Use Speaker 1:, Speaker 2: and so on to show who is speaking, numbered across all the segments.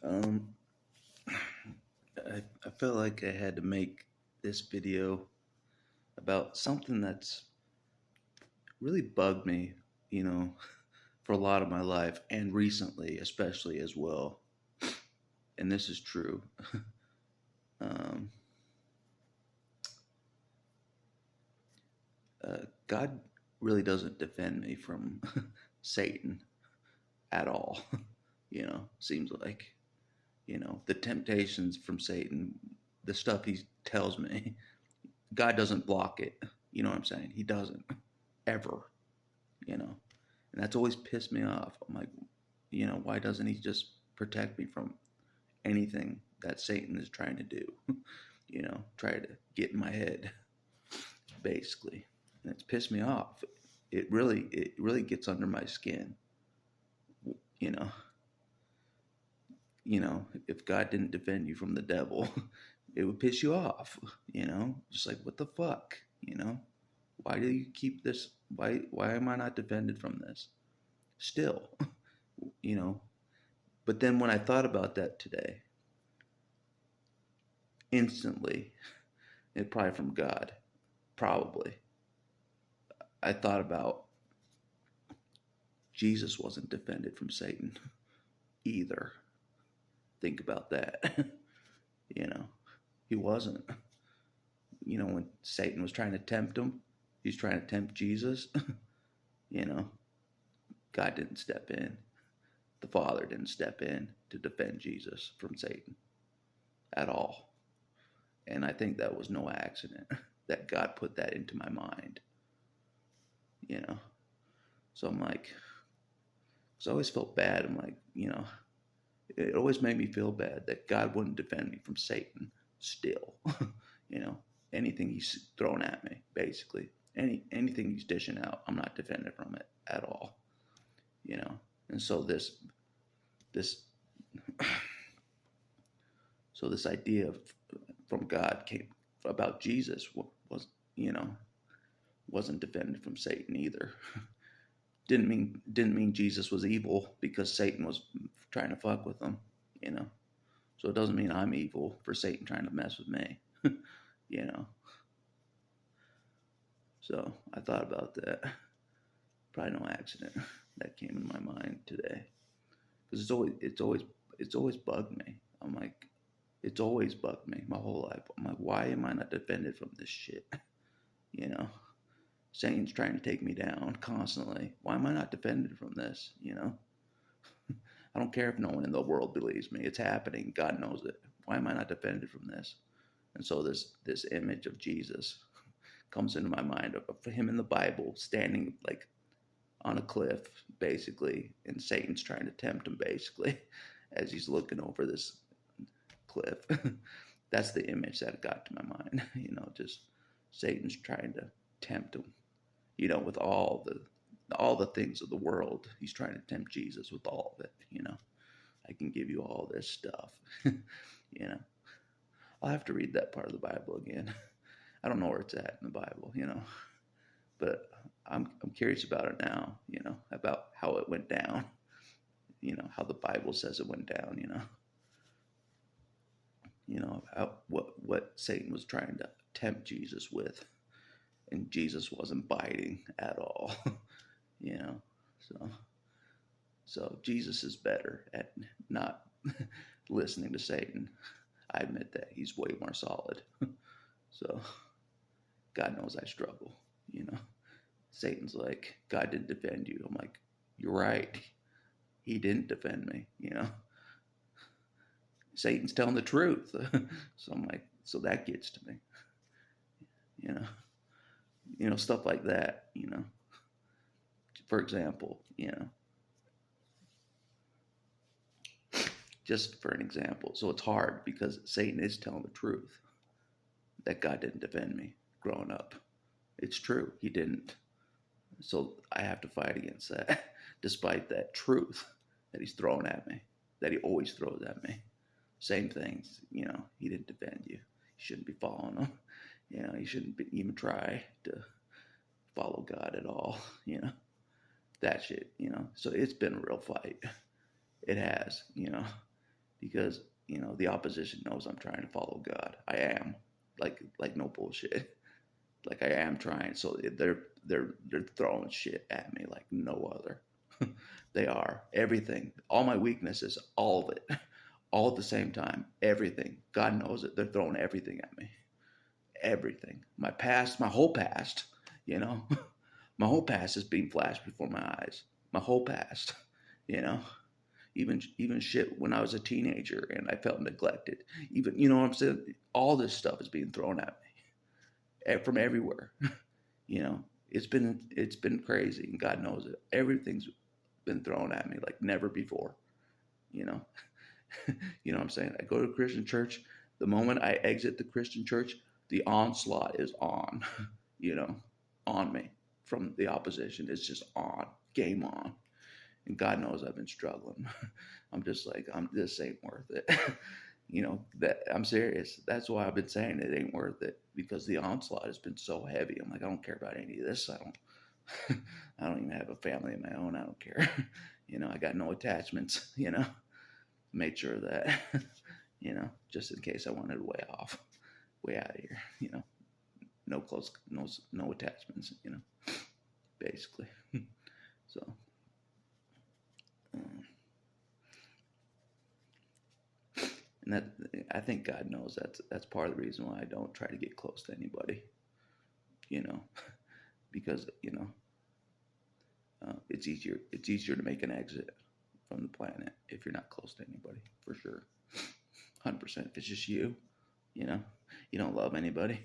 Speaker 1: Um, I felt like I had to make this video about something that's really bugged me, you know, for a lot of my life and recently, especially as well. And this is true. Um, God really doesn't defend me from Satan at all. Seems like, the temptations from Satan, the stuff he tells me, God doesn't block it. You know what I'm saying? He doesn't ever, you know. And that's always pissed me off. I'm like, why doesn't he just protect me from anything that Satan is trying to do? Try to get in my head, basically. And it's pissed me off. It really gets under my skin. You know, if God didn't defend you from the devil, it would piss you off. Just like what the fuck. Why do you keep this? Why am I not defended from this? Still, you know. But then when I thought about that today, instantly, it probably from God, probably. I thought about Jesus wasn't defended from Satan either. Think about that. you know, he wasn't. When Satan was trying to tempt him, he was trying to tempt Jesus. you know, God didn't step in. The Father didn't step in to defend Jesus from Satan at all. And I think that was no accident that God put that into my mind, you know. So I'm like, so I always felt bad. I'm like, it always made me feel bad that God wouldn't defend me from Satan still. you know, anything he's thrown at me, basically. Anything he's dishing out, I'm not defended from it at all. You know. And so this so this idea from God came about Jesus was, you know, wasn't defended from Satan either. Didn't mean Jesus was evil because Satan was trying to fuck with him, you know. So it doesn't mean I'm evil for Satan trying to mess with me, you know. So I thought about that. Probably no accident that came in my mind today because it's always bugged me. I'm like, it's always bugged me my whole life. I'm like, why am I not defended from this shit? You know, Satan's trying to take me down constantly. Why am I not defended from this? I don't care if no one in the world believes me. It's happening. God knows it. Why am I not defended from this? And so this image of Jesus comes into my mind of him in the Bible standing like on a cliff, basically, and Satan's trying to tempt him, basically, as he's looking over this cliff. That's the image that got to my mind. Just Satan's trying to tempt him. With all the things of the world, he's trying to tempt Jesus with all of it. I can give you all this stuff. you know, I'll have to read that part of the Bible again. I don't know where it's at in the Bible, but I'm curious about it now, about how it went down, how the Bible says it went down, how, what Satan was trying to tempt Jesus with, and Jesus wasn't biting at all, you know. So Jesus is better at not listening to Satan. I admit that he's way more solid. So God knows I struggle, Satan's like, God didn't defend you. I'm like, you're right. He didn't defend me, Satan's telling the truth. So I'm like, so that gets to me, you know. Stuff like that, For example, just for an example. So it's hard because Satan is telling the truth that God didn't defend me growing up. It's true. He didn't. So I have to fight against that, despite that truth that he's throwing at me, that he always throws at me. Same things, he didn't defend you. You shouldn't be following him. You shouldn't even try to follow God at all, that shit. So it's been a real fight. It has, because the opposition knows I'm trying to follow God. I am, like no bullshit. Like I am trying. So they're throwing shit at me like no other. They are everything, all my weaknesses, all of it, all at the same time. Everything. God knows it. They're throwing everything at me. Everything. My past, my whole past. You know, my whole past is being flashed before my eyes. My whole past. You know, even shit when I was a teenager and I felt neglected. Even what I'm saying. All this stuff is being thrown at me from everywhere. You know, it's been crazy, and God knows it. Everything's been thrown at me like never before. You know, what I'm saying. I go to a Christian church. The moment I exit the Christian church, the onslaught is on. You know, on me from the opposition. It's just on, game on. And God knows I've been struggling. I'm just like, this ain't worth it. That I'm serious. That's why I've been saying it ain't worth it, because the onslaught has been so heavy. I'm like, I don't care about any of this. I don't even have a family of my own. I don't care. I got no attachments, made sure that, just in case I wanted way off, way out of here, no close, no attachments, basically. So, um, and that, I think God knows that's part of the reason why I don't try to get close to anybody, you know, because it's easier to make an exit from the planet if you're not close to anybody, for sure. 100%. If it's just you know, you don't love anybody,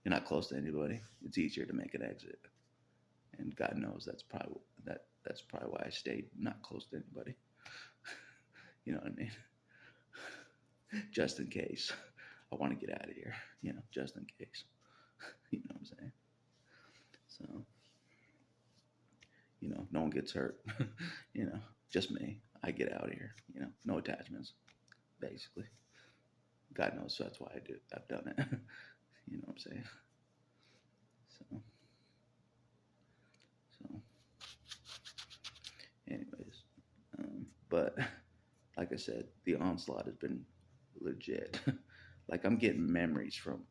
Speaker 1: you're not close to anybody, it's easier to make an exit. And God knows that's probably why I stayed not close to anybody. You know what I mean? Just in case I want to get out of here, just in case. You know what I'm saying? So, no one gets hurt. Just me. I get out of here. No attachments, basically. God knows, so that's why I've done it. You know what I'm saying? So, so, anyways, but like I said, the onslaught has been legit. Like I'm getting memories from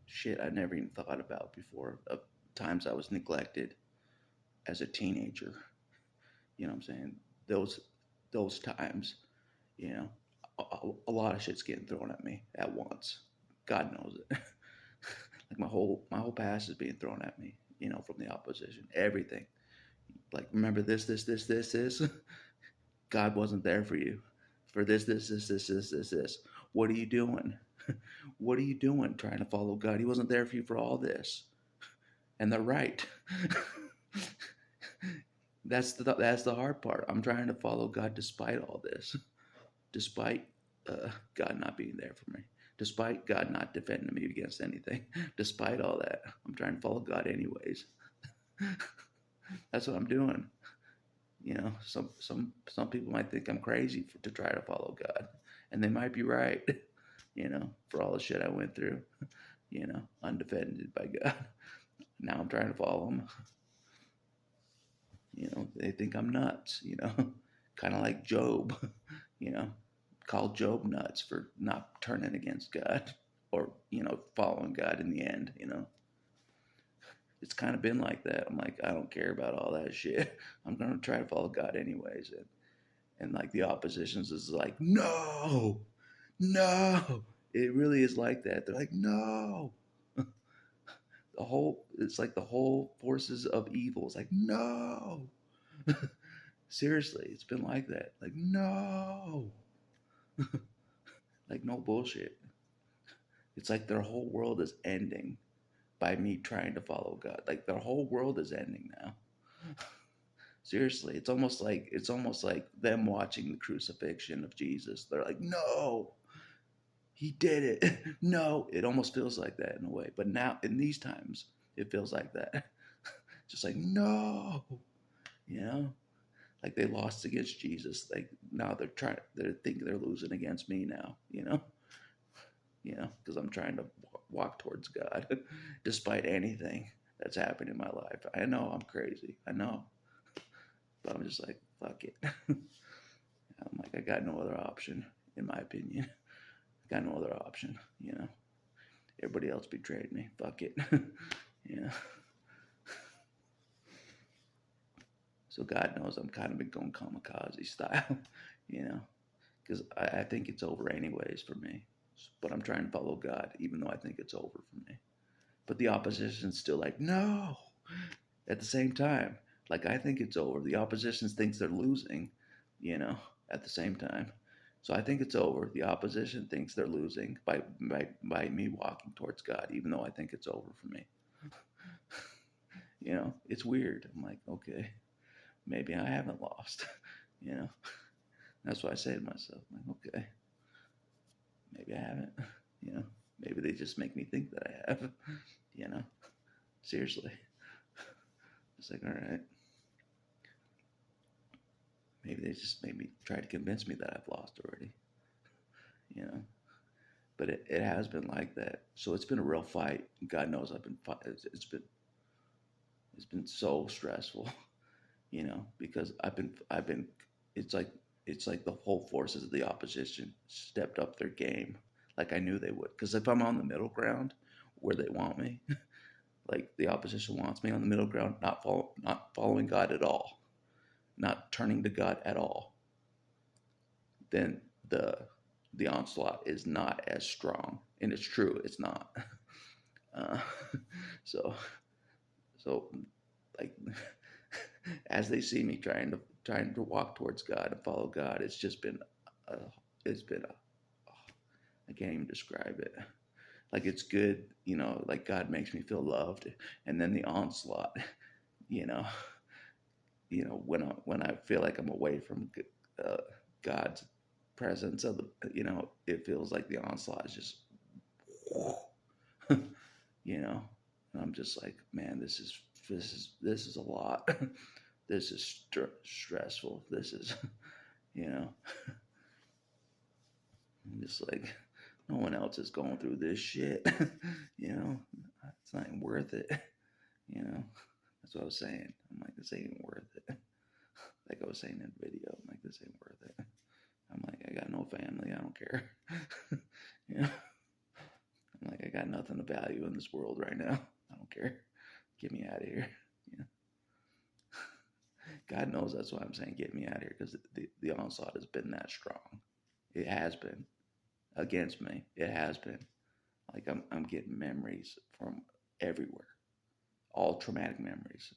Speaker 1: shit I never even thought about before, of times I was neglected as a teenager. You know what I'm saying? Those times, you know, a lot of shit's getting thrown at me at once. God knows it. Like my whole past is being thrown at me, from the opposition. Everything. Like, remember this. God wasn't there for you. For this. What are you doing? What are you doing trying to follow God? He wasn't there for you for all this. And they're right. That's the hard part. I'm trying to follow God despite all this, despite God not being there for me, despite God not defending me against anything, despite all that. I'm trying to follow God anyways. That's what I'm doing. Some people might think I'm crazy to try to follow God, and they might be right. For all the shit I went through, undefended by God. Now I'm trying to follow Him. They think I'm nuts. Kind of like Job. Called Job nuts for not turning against God, or following God in the end. It's kind of been like that. I'm like, I don't care about all that shit. I'm gonna try to follow God anyways. And like the oppositions is like, no, no. It really is like that. They're like, no. It's like the whole forces of evil. It's like, no. Seriously, it's been like that. Like, no. Like, no bullshit. It's like their whole world is ending by me trying to follow God. Like their whole world is ending now. Seriously, it's almost like them watching the crucifixion of Jesus. They're like, "No, he did it." No, it almost feels like that in a way. But now in these times, it feels like that. Just like, "No." You know? Like they lost against Jesus. Like now they think they're losing against me now, because I'm trying to walk towards God despite anything that's happened in my life. I know I'm crazy. I know. But I'm just like, fuck it. I'm like, I got no other option, in my opinion. Got no other option, you know. Everybody else betrayed me. Fuck it. You know. So God knows I'm kind of been going kamikaze style, you know, because I think it's over anyways for me. But I'm trying to follow God, even though I think it's over for me. But the opposition's still like, no. At the same time, like I think it's over. The opposition thinks they're losing, you know, at the same time. So I think it's over. The opposition thinks they're losing by me walking towards God, even though I think it's over for me. You know, it's weird. I'm like, okay, maybe I haven't lost. You know, that's what I say to myself. I'm like, okay, maybe I haven't. You know, maybe they just make me think that I have. You know, seriously. It's like, all right, maybe they just made me try to convince me that I've lost already. You know, but it has been like that. So it's been a real fight. God knows I've been fight. It's been so stressful. You know, because I've been. It's like the whole forces of the opposition stepped up their game, like I knew they would. Because if I'm on the middle ground, where they want me, like the opposition wants me on the middle ground, not following God at all, not turning to God at all, then the onslaught is not as strong. And it's true, it's not. Uh, so so like as they see me trying to walk towards God and follow God, it's just been a, it's been a, I can't even describe it. Like it's good, you know, like God makes me feel loved, and then the onslaught, you know, when I feel like I'm away from uh, God's presence of the, it feels like the onslaught is just, you know, and I'm just like, man, this is a lot. This is stressful. This is, you know, I'm just like, no one else is going through this shit. You know, it's not even worth it. You know, that's what I was saying. I'm like, this ain't even worth it. Like I was saying in the video, I'm like, this ain't worth it. I'm like, I got no family. I don't care. You know, I'm like, I got nothing of value in this world right now. I don't care. Get me out of here. You know? God knows that's why I'm saying get me out of here, because the onslaught has been that strong. It has been against me. It has been. Like I'm getting memories from everywhere, all traumatic memories.